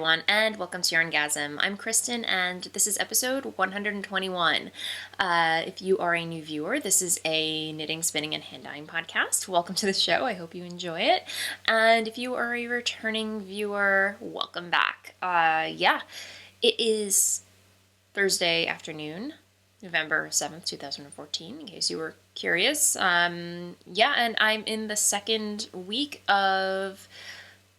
everyone, and welcome to YarnGasm. I'm Kristen, and this is episode 121. If you are a new viewer, this is a knitting, spinning, and hand-dyeing podcast. Welcome to the show. I hope you enjoy it. And if you are a returning viewer, welcome back. It is Thursday afternoon, November 7th, 2014, in case you were curious. And I'm in the second week of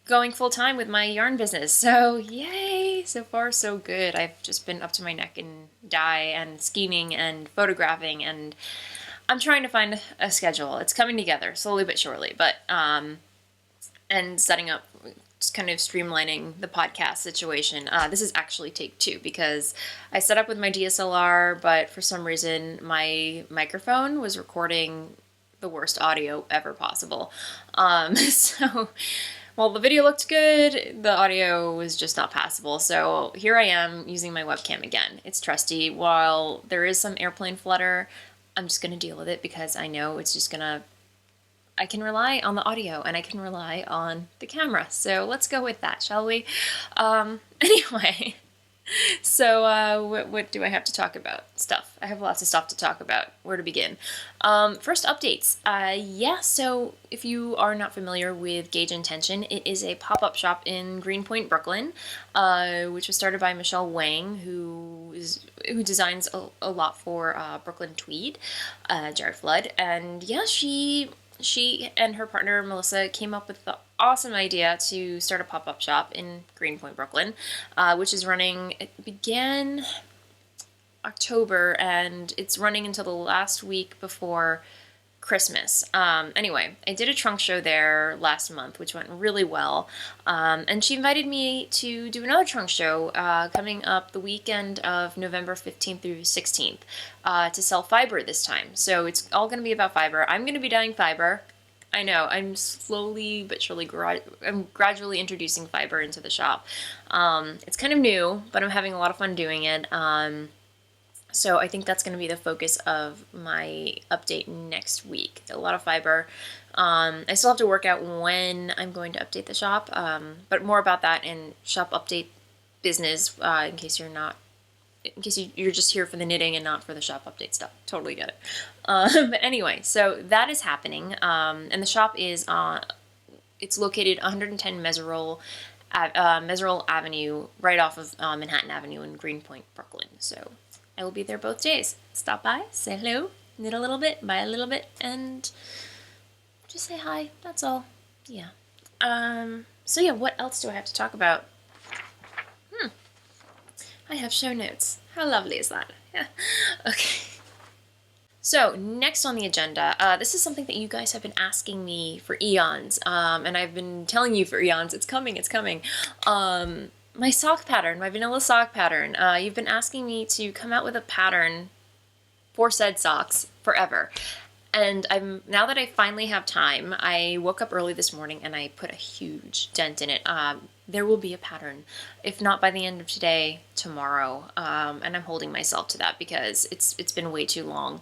going full-time with my yarn business, so yay! So far so good. I've just been up to my neck in dye and scheming and photographing, and I'm trying to find a schedule. It's coming together slowly but surely, but and setting up, just kind of streamlining the podcast situation. This is actually take two because I set up with my DSLR, but for some reason my microphone was recording the worst audio ever possible. While the video looked good, the audio was just not passable. So here I am using my webcam again. It's trusty. While there is some airplane flutter, I'm just going to deal with it because I know it's just going to... I can rely on the audio and I can rely on the camera. So let's go with that, shall we? Anyway... So, what do I have to talk about? Stuff. I have lots of stuff to talk about. Where to begin? First, updates. So if you are not familiar with Gauge Intention, it is a pop-up shop in Greenpoint, Brooklyn, which was started by Michelle Wang, who designs a lot for Brooklyn Tweed, Jared Flood, and yeah, she and her partner Melissa came up with the awesome idea to start a pop-up shop in Greenpoint, Brooklyn, which is running. It began October and it's running until the last week before Christmas. Anyway, I did a trunk show there last month, which went really well, and she invited me to do another trunk show coming up the weekend of November 15th through 16th to sell fiber this time. So it's all going to be about fiber. I'm going to be dyeing fiber. I know, I'm slowly but surely I'm gradually introducing fiber into the shop. It's kind of new, but I'm having a lot of fun doing it. So I think that's going to be the focus of my update next week. A lot of fiber. I still have to work out when I'm going to update the shop, but more about that in shop update business, in case you're just here for the knitting and not for the shop update stuff. Totally get it. But anyway, so that is happening, and the shop is it's located 110 Meserole Avenue, right off of Manhattan Avenue in Greenpoint, Brooklyn. So I will be there both days. Stop by, say hello, knit a little bit, buy a little bit, and just say hi. That's all. Yeah. So yeah, what else do I have to talk about? I have show notes. How lovely is that? Yeah. Okay. So next on the agenda, this is something that you guys have been asking me for eons, and I've been telling you for eons, it's coming, it's coming. My sock pattern, my vanilla sock pattern. You've been asking me to come out with a pattern for said socks forever. And now that I finally have time, I woke up early this morning and I put a huge dent in it. There will be a pattern, if not by the end of today, tomorrow. And I'm holding myself to that because it's been way too long.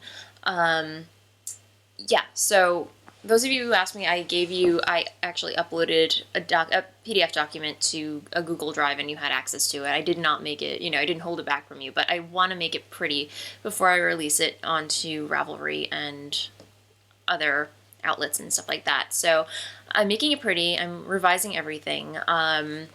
So those of you who asked me, I actually uploaded a PDF document to a Google Drive and you had access to it. I did not make it, I didn't hold it back from you, but I want to make it pretty before I release it onto Ravelry and other outlets and stuff like that. So I'm making it pretty, I'm revising everything, and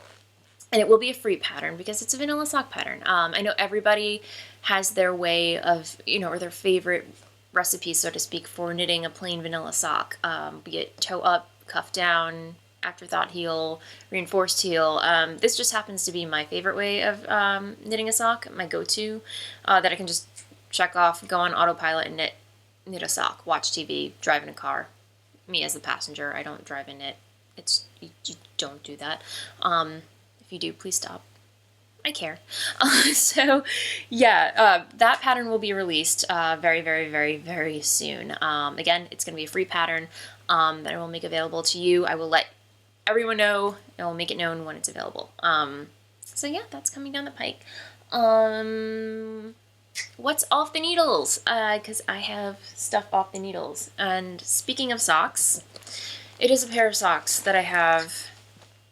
it will be a free pattern because it's a vanilla sock pattern. I know everybody has their way of, or their favorite recipe, so to speak, for knitting a plain vanilla sock, be it toe up, cuff down, afterthought heel, reinforced heel. This just happens to be my favorite way of knitting a sock, my go-to, that I can just check off, go on autopilot and knit a sock, watch TV, drive in a car. Me as the passenger, I don't drive in it. You don't do that. If you do, please stop. I care. So yeah, that pattern will be released very, very, very, very soon. Again, it's going to be a free pattern that I will make available to you. I will let everyone know. I will make it known when it's available. So yeah, that's coming down the pike. What's off the needles? Because I have stuff off the needles. And speaking of socks, it is a pair of socks that I have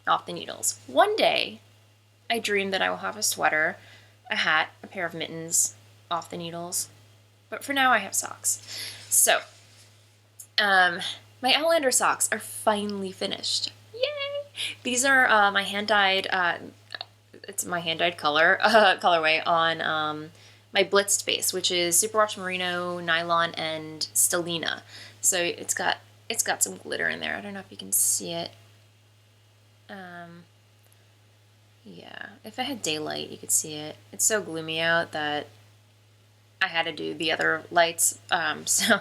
off the needles. One day, I dream that I will have a sweater, a hat, a pair of mittens off the needles. But for now, I have socks. So, my Outlander socks are finally finished. Yay! These are my hand-dyed, it's my hand-dyed colorway on my blitzed base, which is Superwash Merino, nylon, and stellina. So it's got some glitter in there. I don't know if you can see it. Yeah, if I had daylight, you could see it. It's so gloomy out that I had to do the other lights, so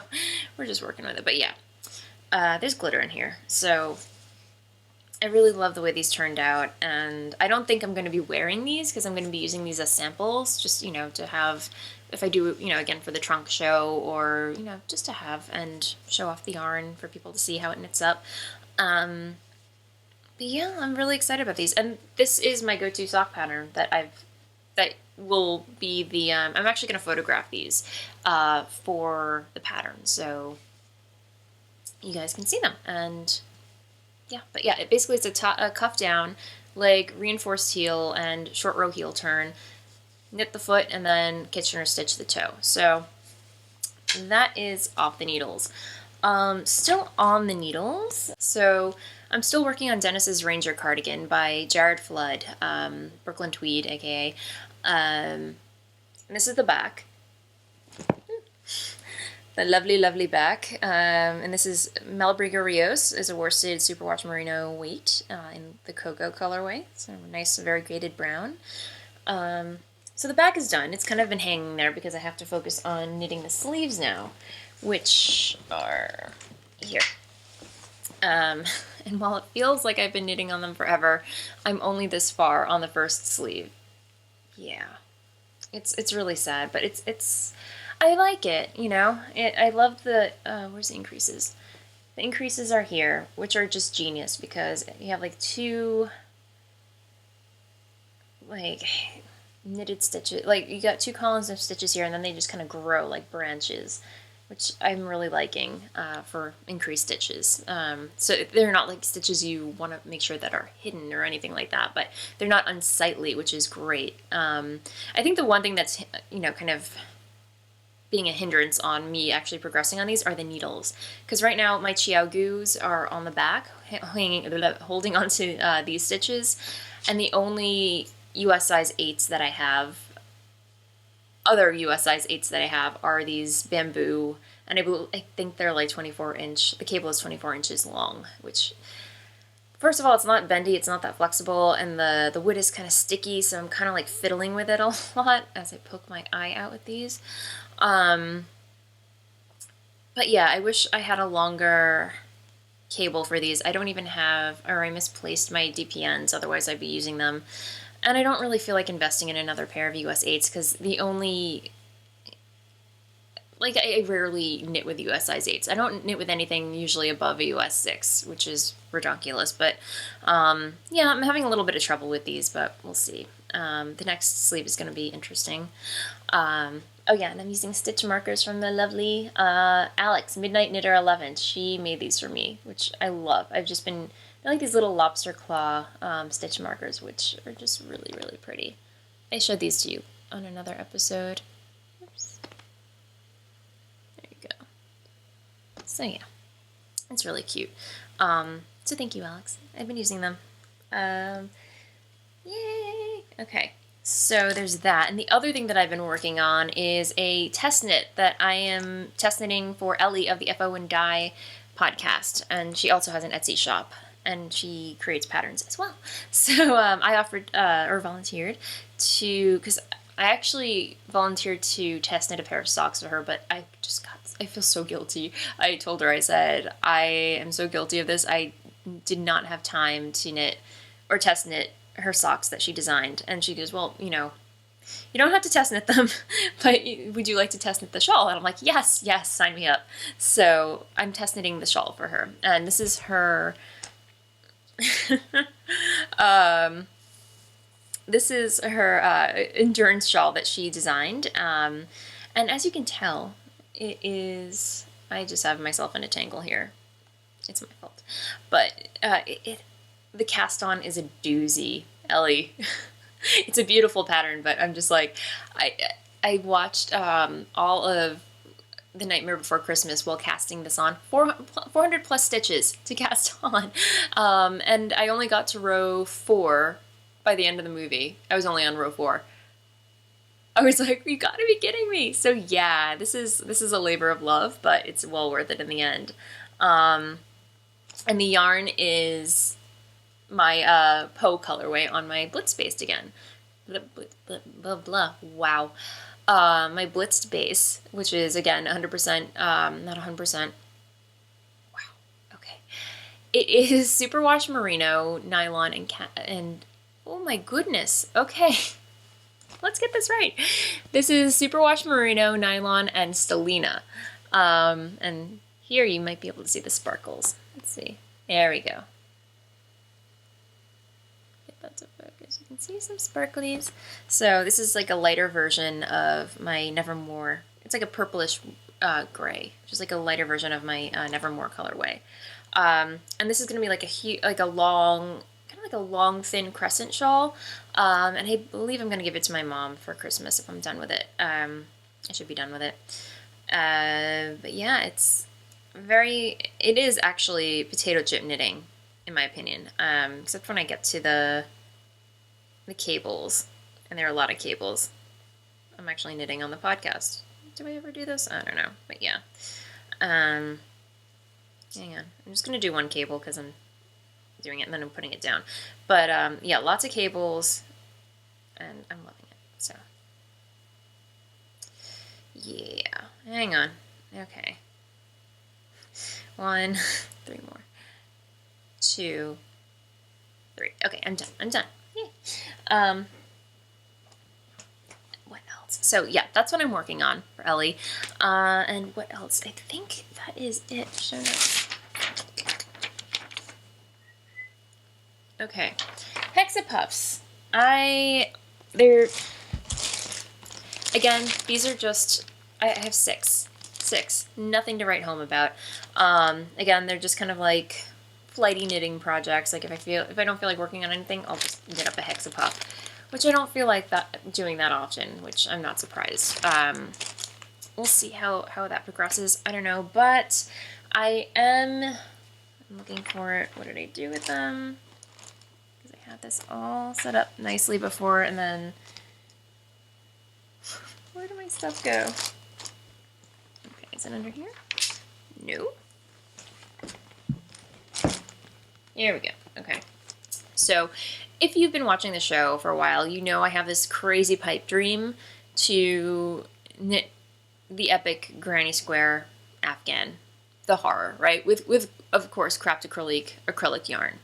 we're just working with it. But yeah, there's glitter in here. So I really love the way these turned out, and I don't think I'm going to be wearing these because I'm going to be using these as samples, just, you know, to have, if I do, you know, again for the trunk show, or, you know, just to have and show off the yarn for people to see how it knits up. But yeah, I'm really excited about these, and this is my go-to sock pattern that will be the, I'm actually going to photograph these for the pattern, so you guys can see them. And yeah, but yeah, basically it's a cuff down, leg, reinforced heel, and short row heel turn, knit the foot, and then Kitchener stitch the toe. So that is off the needles. Still on the needles, so I'm still working on Dennis's Ranger cardigan by Jared Flood, Brooklyn Tweed, aka. And this is the back. The lovely, lovely back. And this is Malabriga Rios, is a worsted superwash merino weight in the cocoa colorway. So a nice, variegated brown. So the back is done. It's kind of been hanging there because I have to focus on knitting the sleeves now, which are here. And while it feels like I've been knitting on them forever, I'm only this far on the first sleeve. Yeah, it's really sad, but it's I like it, you know. I love the where's the increases? The increases are here, which are just genius because you have like two like knitted stitches, like you got two columns of stitches here, and then they just kind of grow like branches, which I'm really liking for increased stitches. So they're not like stitches you want to make sure that are hidden or anything like that, but they're not unsightly, which is great. I think the one thing that's, you know, kind of being a hindrance on me actually progressing on these are the needles, because right now my Chiao Goos are on the back, holding onto these stitches, and the only US size 8s that I have, other US size 8s that I have, are these bamboo, and I think they're like 24 inch, the cable is 24 inches long, which, first of all, it's not bendy, it's not that flexible, and the wood is kind of sticky, so I'm kind of like fiddling with it a lot as I poke my eye out with these. But yeah, I wish I had a longer cable for these. I don't even have, or I misplaced my DPNs, otherwise I'd be using them. And I don't really feel like investing in another pair of US 8s because the only, like, I rarely knit with US size 8s. I don't knit with anything usually above a US 6, which is ridiculous. But yeah, I'm having a little bit of trouble with these, but we'll see. The next sleeve is going to be interesting. Oh yeah, and I'm using stitch markers from the lovely Alex, Midnight Knitter 11. She made these for me, which I love. I've just been, I like these little lobster claw stitch markers, which are just really, really pretty. I showed these to you on another episode. Oops. There you go. So yeah, it's really cute. So thank you, Alex. I've been using them. Yay! Okay. So there's that. And the other thing that I've been working on is a test knit that I am test knitting for Ellie of the FO and Dye podcast. And she also has an Etsy shop, and she creates patterns as well. So I offered, or volunteered to, because I actually volunteered to test knit a pair of socks for her, but I feel so guilty. I told her, I said, I am so guilty of this. I did not have time to knit or test knit her socks that she designed. And she goes, well, you know, you don't have to test knit them, but would you like to test knit the shawl? And I'm like, yes, sign me up. So I'm test knitting the shawl for her. And this is her, this is her endurance shawl that she designed. And as you can tell, it is, I just have myself in a tangle here. It's my fault. But the cast on is a doozy, Ellie. It's a beautiful pattern, but I'm just like, I watched all of The Nightmare Before Christmas while casting this on. 400 plus stitches to cast on. And I only got to row 4 by the end of the movie. I was only on row 4. I was like, you gotta be kidding me. So yeah, this is a labor of love, but it's well worth it in the end. And the yarn is my Poe colorway on my Blitz base again. Blah, blah, blah, blah, blah. Wow. My blitzed base, which is again 100%, not 100%. Wow. Okay. It is superwash merino, nylon, and oh my goodness. Okay. Let's get this right. This is superwash merino, nylon, and stellina. And here you might be able to see the sparkles. Let's see. There we go. Get that to focus. You can see some sparklies. So this is like a lighter version of my Nevermore. It's like a purplish gray, just like a lighter version of my Nevermore colorway. And this is going to be like a long, kind of like a long, thin crescent shawl. And I believe I'm going to give it to my mom for Christmas if I'm done with it. I should be done with it. But yeah, it is actually potato chip knitting, in my opinion. Except when I get to the cables, and there are a lot of cables. I'm actually knitting on the podcast. Do I ever do this? I don't know, but yeah. Hang on. I'm just going to do one cable because I'm doing it and then I'm putting it down. But yeah, lots of cables, and I'm loving it. So yeah, hang on. Okay. 1, 3 more. 2, 3. Okay, I'm done. Yeah. What else? So yeah, that's what I'm working on for Ellie. And what else? I think that is it. Show notes. Okay, Hexapuffs. Again, these are just, I have 6, nothing to write home about. Again, they're just kind of like flighty knitting projects. Like if I don't feel like working on anything, I'll just knit up a Hexapuff, which I don't feel like doing that often, which I'm not surprised. We'll see how that progresses. I don't know, but I'm looking for it. What did I do with them? Had this all set up nicely before, and then where did my stuff go? Okay, is it under here? No. Here we go. Okay. So if you've been watching the show for a while, you know I have this crazy pipe dream to knit the epic Granny Square Afghan, the horror, right? With of course craft acrylic yarn.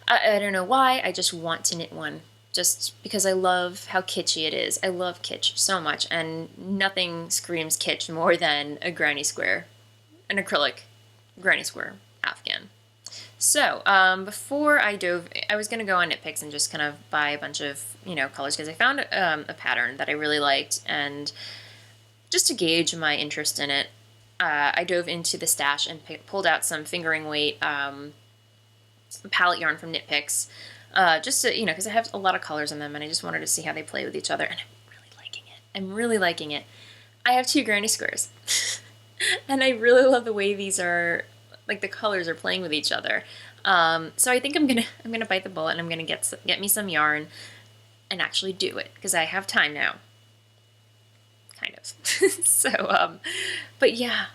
I don't know why, I just want to knit one, just because I love how kitschy it is. I love kitsch so much, and nothing screams kitsch more than an acrylic Granny Square Afghan. So, before I was going to go on KnitPicks and just kind of buy a bunch of, colors, because I found a pattern that I really liked, and just to gauge my interest in it, I dove into the stash and pulled out some fingering weight palette yarn from KnitPicks, just to, because I have a lot of colors in them, and I just wanted to see how they play with each other, and I'm really liking it. I have 2 Granny Squares, and I really love the way these are, like, the colors are playing with each other. So I think I'm gonna bite the bullet, and I'm gonna get me some yarn and actually do it, because I have time now, kind of. So, but yeah,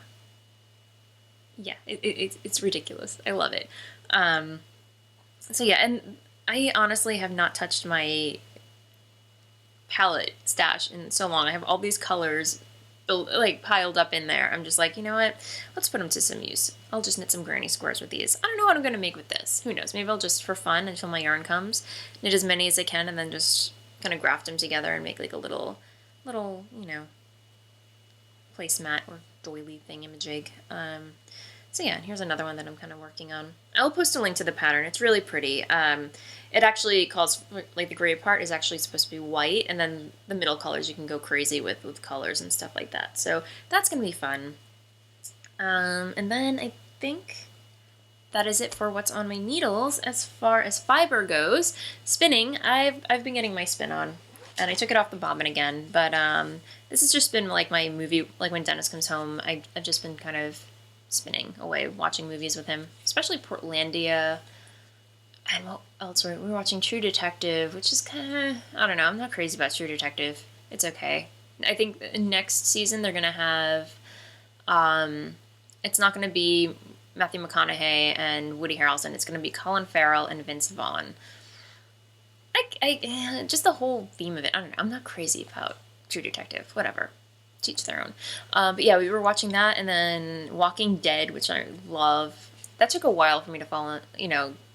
it's ridiculous. I love it. So yeah, and I honestly have not touched my palette stash in so long. I have all these colors piled up in there. I'm just like, you know what? Let's put them to some use. I'll just knit some Granny Squares with these. I don't know what I'm going to make with this. Who knows? Maybe I'll just, for fun, until my yarn comes, knit as many as I can, and then just kind of graft them together and make like a little, placemat or doily thingamajig. So yeah, here's another one that I'm kind of working on. I'll post a link to the pattern. It's really pretty. It actually calls, like, the gray part is actually supposed to be white, and then the middle colors you can go crazy with colors and stuff like that. So that's going to be fun. And then I think that is it for what's on my needles. As far as fiber goes, spinning, I've been getting my spin on, and I took it off the bobbin again, but this has just been like my movie, like when Dennis comes home, I've just been kind of spinning away, watching movies with him, especially Portlandia. And what else we were watching? True Detective, which is kind of, I don't know, I'm not crazy about True Detective. It's okay. I think next season they're going to have, it's not going to be Matthew McConaughey and Woody Harrelson. It's going to be Colin Farrell and Vince Vaughn. Just the whole theme of it, I don't know, I'm not crazy about True Detective, whatever. Teach their own. But yeah, we were watching that, and then Walking Dead, which I love. That took a while for me to fall,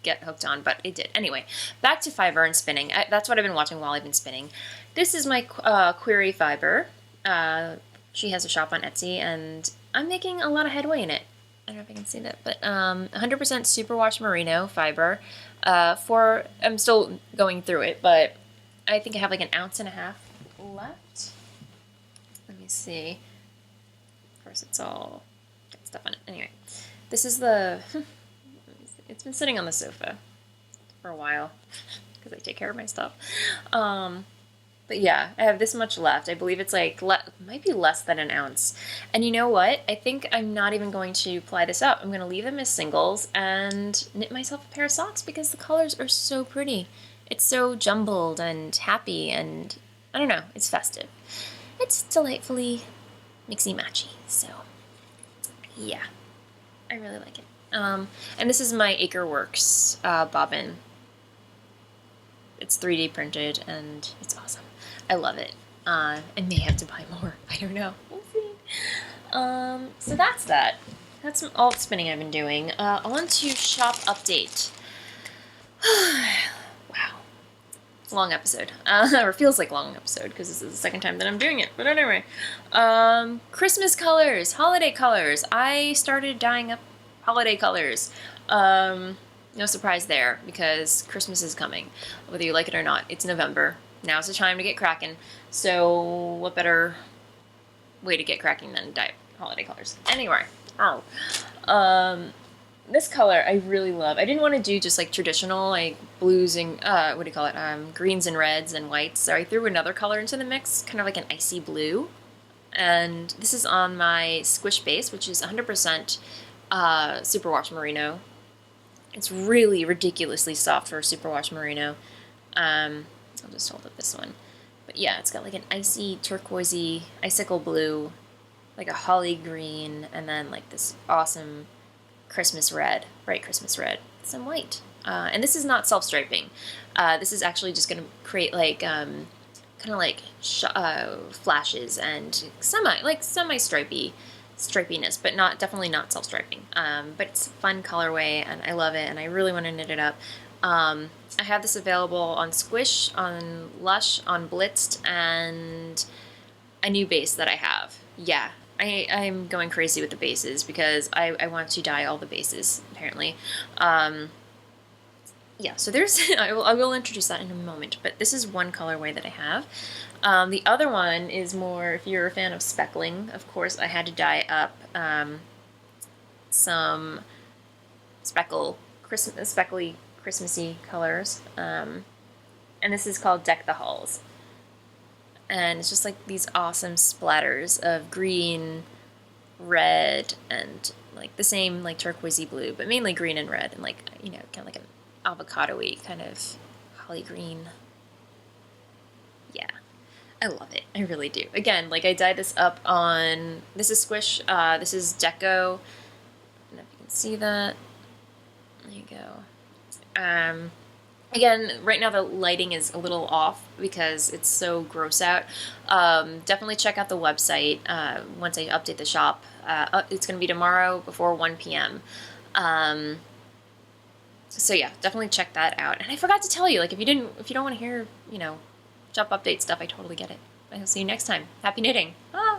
get hooked on, but it did. Anyway, back to fiber and spinning. That's what I've been watching while I've been spinning. This is my Query Fiber. She has a shop on Etsy, and I'm making a lot of headway in it. I don't know if I can see that, but 100% superwash merino fiber. I'm still going through it, but I think I have like an ounce and a half left. Let me see. Of course, it's all got stuff on it. Anyway, this is the. It's been sitting on the sofa for a while because I take care of my stuff. But yeah, I have this much left. I believe it's like, might be less than an ounce. And you know what? I think I'm not even going to ply this up. I'm going to leave them as singles and knit myself a pair of socks because the colors are so pretty. It's so jumbled and happy, and I don't know, it's festive. It's delightfully mixy-matchy, so yeah, I really like it. And this is my Acreworks bobbin. It's 3D printed, and it's awesome. I love it. I may have to buy more. I don't know. We'll see. So that's that. That's all the spinning I've been doing. On to shop update. Wow. It's a long episode. Or feels like a long episode, because this is the second time that I'm doing it. But anyway. Christmas colors. Holiday colors. I started dyeing up holiday colors. No surprise there, because Christmas is coming, whether you like it or not. It's November. Now's the time to get cracking. So what better way to get cracking than dye holiday colors? Anyway, this color I really love. I didn't want to do just like traditional like blues and greens and reds and whites. So I threw another color into the mix, kind of like an icy blue. And this is on my Squish base, which is 100% superwash merino. It's really ridiculously soft for a superwash merino. I'll just hold up this one. But yeah, it's got like an icy turquoisey icicle blue, like a holly green, and then like this awesome Christmas red, bright Christmas red, some white. And this is not self-striping. This is actually just going to create like kind of like flashes and stripiness, but definitely not self-striping. But it's a fun colorway, and I love it, and I really want to knit it up. I have this available on Squish, on Lush, on Blitzed, and a new base that I have. Yeah, I'm going crazy with the bases because I want to dye all the bases, apparently. Yeah, so there's, I will introduce that in a moment, but this is one colorway that I have. The other one is more, if you're a fan of speckling, of course, I had to dye up some speckly Christmassy colors. And this is called Deck the Halls. And it's just like these awesome splatters of green, red, and like the same like turquoisey blue, but mainly green and red, and like, kind of like an avocado-y kind of holly green. Yeah, I love it. I really do. Again, like I dyed this up on, this is Squish, this is Deco. I don't know if you can see that. There you go. Again, right now the lighting is a little off because it's so gross out. Definitely check out the website once I update the shop. It's going to be tomorrow before 1 p.m. So yeah, definitely check that out. And I forgot to tell you, like if you don't want to hear, shop update stuff, I totally get it. I'll see you next time. Happy knitting.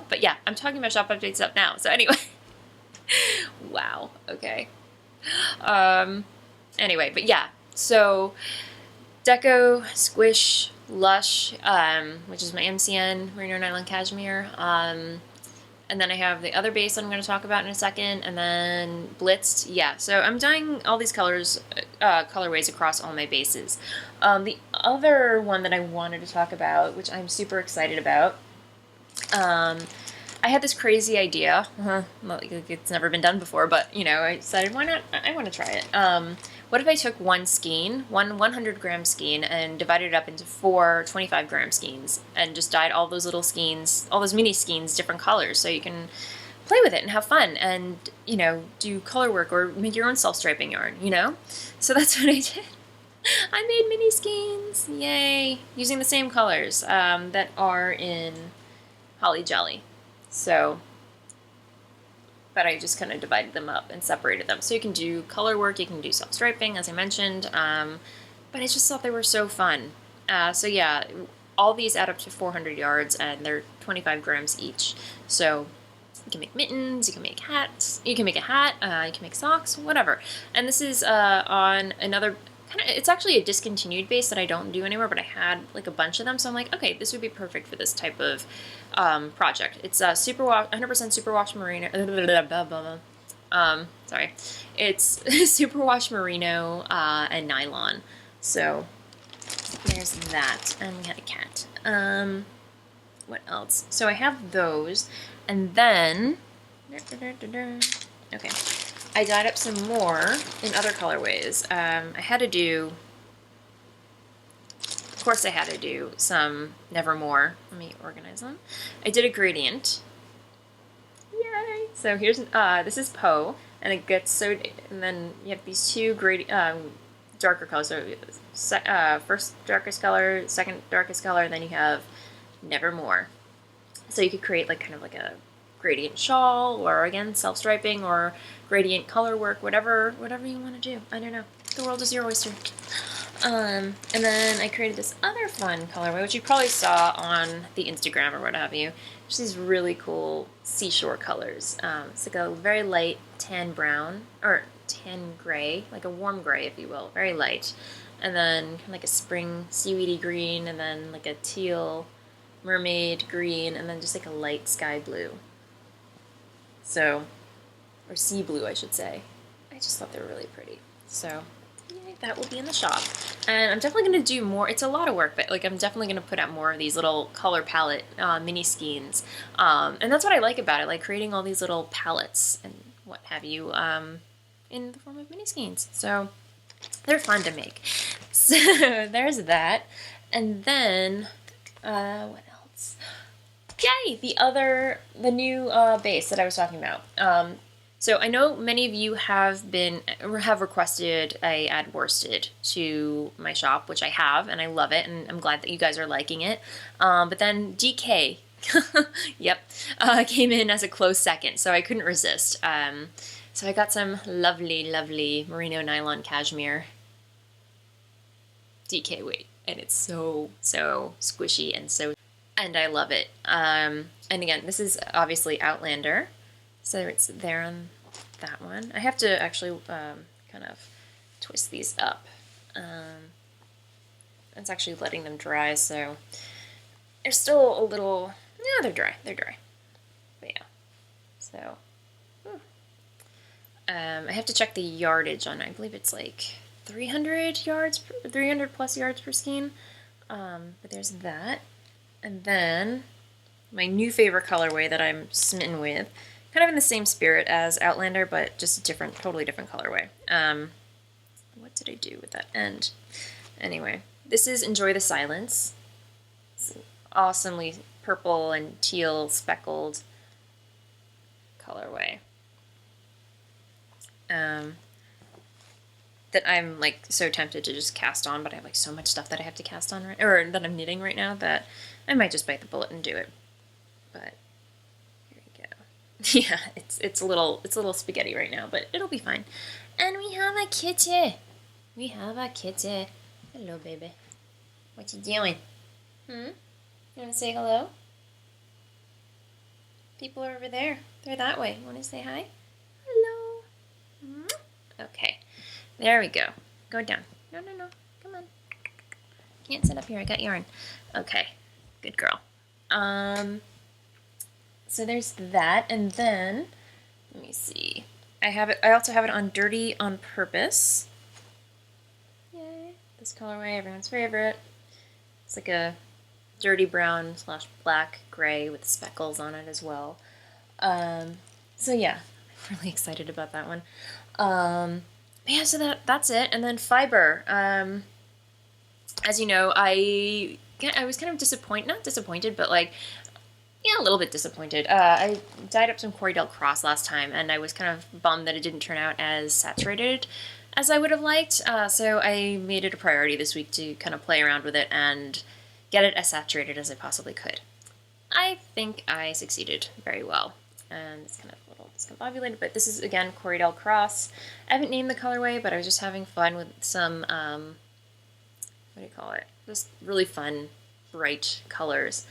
But yeah, I'm talking about shop update stuff now. So anyway, wow. Okay. Anyway, but yeah. So, Deco, Squish, Lush, which is my MCN, Merino Nylon Cashmere, And then I have the other base I'm going to talk about in a second, and then Blitzed. Yeah, so I'm dyeing all these colors, colorways across all my bases. The other one that I wanted to talk about, which I'm super excited about, I had this crazy idea. It's never been done before, but you know, I decided why not? I want to try it. What if I took one skein, one 100-gram skein, and divided it up into 4 25-gram skeins, and just dyed all those little skeins, all those mini skeins, different colors, so you can play with it and have fun, and you know, do color work or make your own self-striping yarn. You know, so that's what I did. I made mini skeins, yay! Using the same colors that are in Holly Jolly. So, but I just kind of divided them up and separated them. So you can do color work, you can do self-striping, as I mentioned, but I just thought they were so fun. So yeah, all these add up to 400 yards, and they're 25 grams each. So you can make mittens, you can make hats, you can make a hat, you can make socks, whatever. And this is on another, it's actually a discontinued base that I don't do anymore, but I had like a bunch of them, so I'm like, okay, this would be perfect for this type of project. It's 100% superwash merino. Sorry, it's superwash merino and nylon. So there's that, and we had a cat. What else? So I have those, and then okay, I dyed up some more in other colorways. I had to do. Of course I had to do some Nevermore. Let me organize them. I did a gradient. Yay! So here's, this is Poe, and it gets so, and then you have these two darker colors. So first darkest color, second darkest color, and then you have Nevermore. So you could create like kind of like a gradient shawl, or again, self-striping, or gradient color work, whatever you want to do. I don't know. The world is your oyster. And then I created this other fun colorway, which you probably saw on the Instagram or what have you. Just these really cool seashore colors. It's like a very light tan brown, or tan gray, like a warm gray, if you will, very light. And then kind of like a spring seaweedy green, and then like a teal mermaid green, and then just like a light sky blue. So, or sea blue, I should say. I just thought they were really pretty. So, yay, that will be in the shop. And I'm definitely going to do more. It's a lot of work, but like I'm definitely going to put out more of these little color palette mini skeins. And that's what I like about it, like creating all these little palettes and what have you in the form of mini skeins. So they're fun to make. So there's that. And then, what else? Yay! The new base that I was talking about. So I know many of you have requested I add worsted to my shop, which I have, and I love it, and I'm glad that you guys are liking it. But then DK, yep, came in as a close second, so I couldn't resist. So I got some lovely, lovely merino nylon cashmere DK weight, and it's so squishy and I love it. And again, this is obviously Outlander. So it's there on that one. I have to actually kind of twist these up. It's actually letting them dry, so they're still a little, no, they're dry. But yeah, so I have to check the yardage on it. I believe it's like 300 plus yards per skein. But there's that. And then my new favorite colorway that I'm smitten with, kind of in the same spirit as Outlander, but just a different, totally different colorway. What did I do with that end? Anyway, this is Enjoy the Silence. It's an awesomely purple and teal speckled colorway. That I'm like so tempted to just cast on, but I have like so much stuff that I have to cast on or that I'm knitting right now that I might just bite the bullet and do it. But here we go. Yeah, it's a little spaghetti right now, but it'll be fine. And we have a kitty. Hello, baby. What you doing? You want to say hello? People are over there. They're that way. Want to say hi? Hello. Okay. There we go. Go down. No. Come on. Can't sit up here. I got yarn. Okay. Good girl. so there's that, and then, let me see. I also have it on Dirty on Purpose. Yay. This colorway, everyone's favorite. It's like a dirty brown / black gray with speckles on it as well. So yeah, I'm really excited about that one. Yeah, so that's it. And then fiber. As you know, I was kind of not disappointed, but like, yeah, a little bit disappointed. I dyed up some Corriedale Cross last time, and I was kind of bummed that it didn't turn out as saturated as I would have liked. So I made it a priority this week to kind of play around with it and get it as saturated as I possibly could. I think I succeeded very well. And it's kind of a little discombobulated, but this is, again, Corriedale Cross. I haven't named the colorway, but I was just having fun with some, what do you call it? Just really fun, bright colors.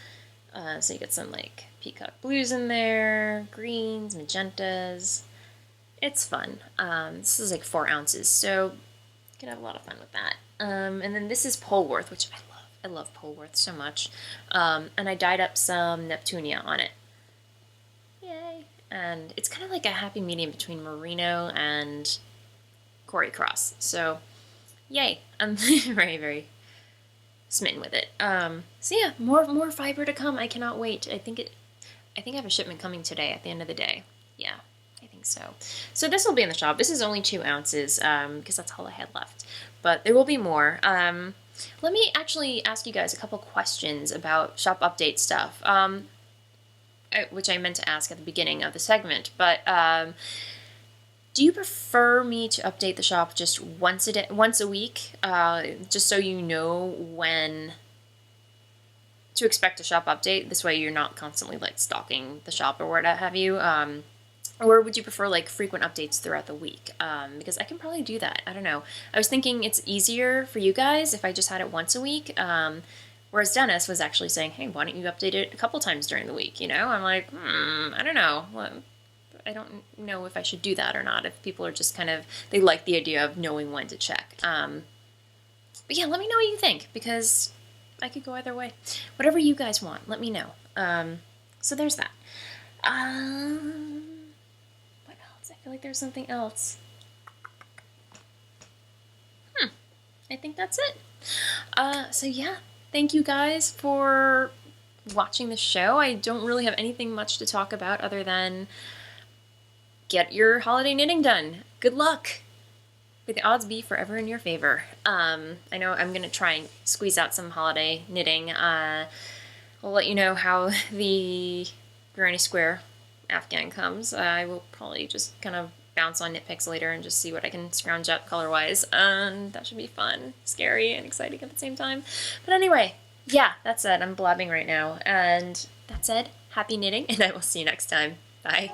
So you get some, like, peacock blues in there, greens, magentas. It's fun. This is like 4 ounces, so you can have a lot of fun with that. And then this is Polworth, which I love. I love Polworth so much. And I dyed up some Neptunia on it. Yay. And it's kind of like a happy medium between Merino and Corrie Cross. So, yay. I'm very, very smitten with it. So yeah, more fiber to come. I cannot wait. I think I have a shipment coming today at the end of the day. Yeah, I think so. So this will be in the shop. This is only 2 ounces, because that's all I had left. But there will be more. Let me actually ask you guys a couple questions about shop update stuff, which I meant to ask at the beginning of the segment. But do you prefer me to update the shop just once a week, just so you know when to expect a shop update? This way you're not constantly like stalking the shop or what have you. Or would you prefer like frequent updates throughout the week? Because I can probably do that. I don't know. I was thinking it's easier for you guys if I just had it once a week. Whereas Dennis was actually saying, hey, why don't you update it a couple times during the week? You know, I'm like, I don't know. Well, I don't know if I should do that or not. If people are just kind of, they like the idea of knowing when to check. But yeah, let me know what you think, because I could go either way. Whatever you guys want, let me know. So there's that. What else? I feel like there's something else. I think that's it. So yeah, thank you guys for watching the show. I don't really have anything much to talk about other than get your holiday knitting done. Good luck. May the odds be forever in your favor. I know I'm going to try and squeeze out some holiday knitting. I'll let you know how the Granny Square Afghan comes. I will probably just kind of bounce on Knit Picks later and just see what I can scrounge up color-wise. And that should be fun, scary, and exciting at the same time. But anyway, yeah, that's it. I'm blabbing right now. And that said, happy knitting, and I will see you next time. Bye.